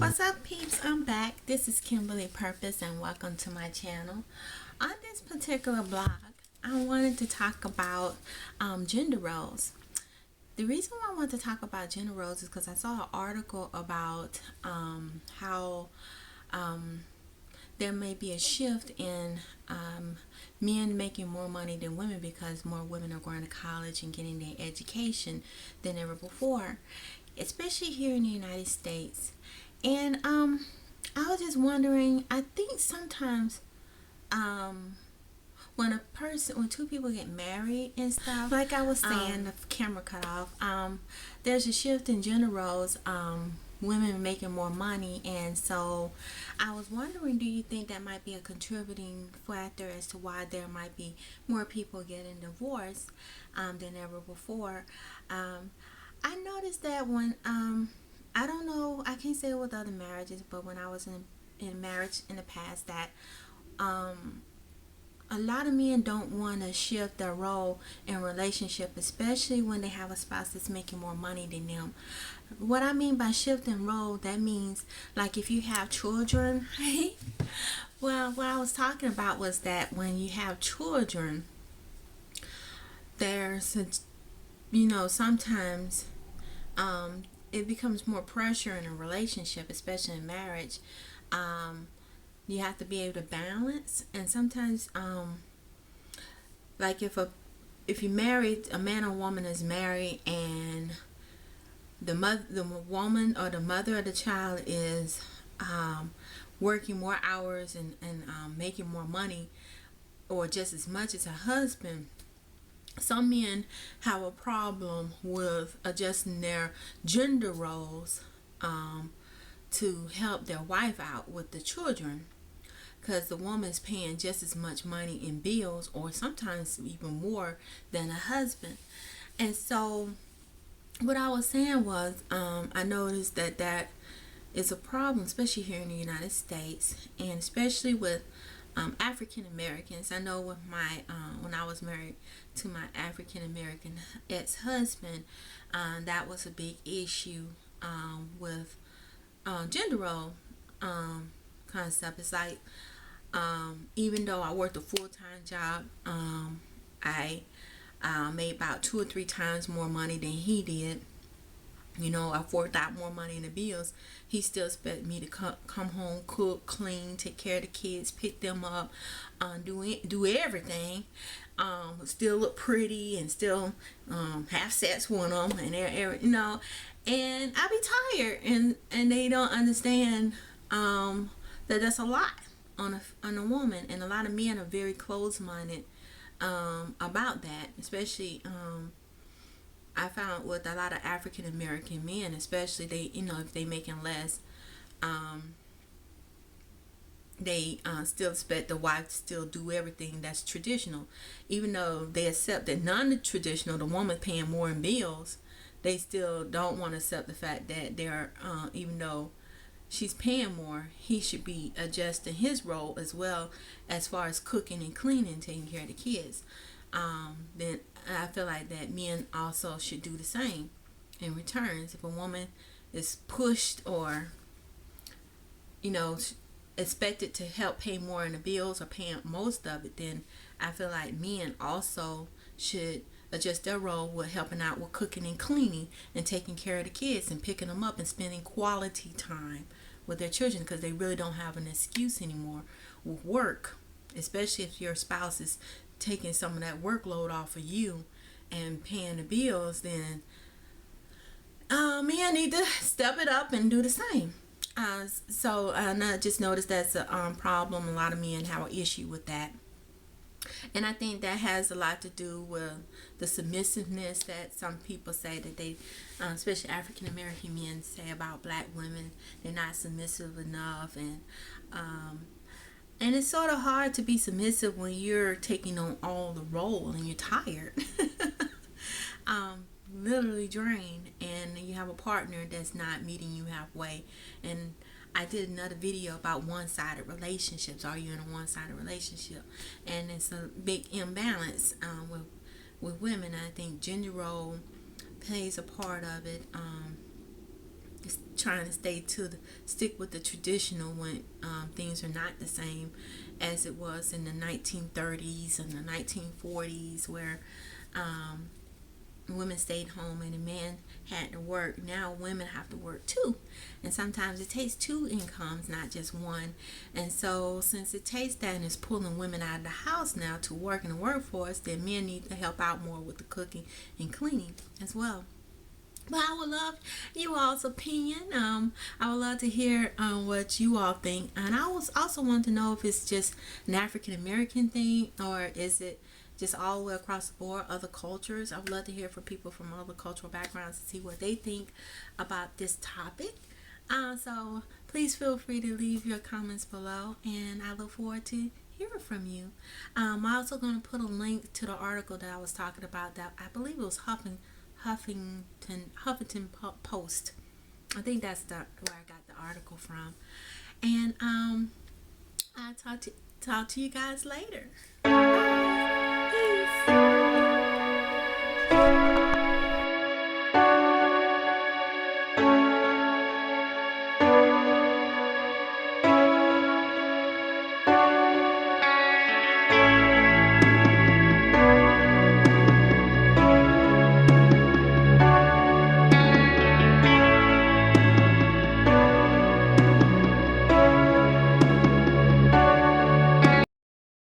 What's up, peeps? I'm back. This is Kimberly Purpose, and welcome to my channel. On this particular blog, I wanted to talk about gender roles. The reason why I want to talk about gender roles is because I saw an article about how there may be a shift in men making more money than women because more women are going to college and getting their education than ever before, especially here in the United States. And I was just wondering, I think sometimes when two people get married and stuff, like I was saying, the camera cut off, there's a shift in gender roles. Women making more money, and so I was wondering, do you think that might be a contributing factor as to why there might be more people getting divorced than ever before? I noticed that when I don't know, I can't say it with other marriages, but when I was in marriage in the past, that a lot of men don't want to shift their role in relationship, especially when they have a spouse that's making more money than them. What I mean by shifting role, that means like if you have children, well, what I was talking about was that when you have children, there's sometimes it becomes more pressure in a relationship, especially in marriage. You have to be able to balance, and sometimes like if you married, a man or woman is married, and the woman or the mother of the child is working more hours and making more money or just as much as her husband, some men have a problem with adjusting their gender roles to help their wife out with the children, because the woman's paying just as much money in bills or sometimes even more than a husband. And so what I was saying was I noticed that is a problem, especially here in the United States, and especially with African Americans. I know with my when I was married to my African American ex-husband, that was a big issue with gender role concept. It's like even though I worked a full-time job, I made about 2 or 3 times more money than he did. I've worked out more money in the bills. He still expect me to come home, cook, clean, take care of the kids, pick them up, do everything. Still look pretty and still have sex with them, and and I be tired, and they don't understand that that's a lot on a woman, and a lot of men are very close-minded about that, especially I found with a lot of African American men, especially they, if they making less, they still expect the wife to still do everything that's traditional, even though they accept that non-traditional, the woman paying more in bills. They still don't want to accept the fact that they're, even though she's paying more, he should be adjusting his role as well, as far as cooking and cleaning, taking care of the kids. Then I feel like that men also should do the same in returns. If a woman is pushed or expected to help pay more in the bills or paying most of it, then I feel like men also should adjust their role with helping out with cooking and cleaning and taking care of the kids and picking them up and spending quality time with their children, because they really don't have an excuse anymore with work, especially if your spouse is taking some of that workload off of you and paying the bills. Then men need to step it up and do the same. So I just noticed that's a problem. A lot of men have an issue with that, and I think that has a lot to do with the submissiveness that some people say that they, especially African American men, say about black women. They're not submissive enough, and it's sort of hard to be submissive when you're taking on all the role and you're tired, literally drained, and you have a partner that's not meeting you halfway. And I did another video about one-sided relationships. Are you in a one-sided relationship? And it's a big imbalance with women. I think gender role plays a part of it. trying to stick with the traditional when things are not the same as it was in the 1930s and the 1940s, where um, women stayed home and the man had to work. Now women have to work too, and sometimes it takes two incomes, not just one. And so since it takes that and it's pulling women out of the house now to work in the workforce, then men need to help out more with the cooking and cleaning as well. But I would love you all's opinion. I would love to hear what you all think, and I was also want to know if it's just an African American thing, or is it just all the way across the board, other cultures. I would love to hear from people from other cultural backgrounds to see what they think about this topic. So please feel free to leave your comments below, and I look forward to hearing from you. I'm also going to put a link to the article that I was talking about. That I believe it was Huffington Post. I think that's where I got the article from. And I'll talk to you guys later. Peace.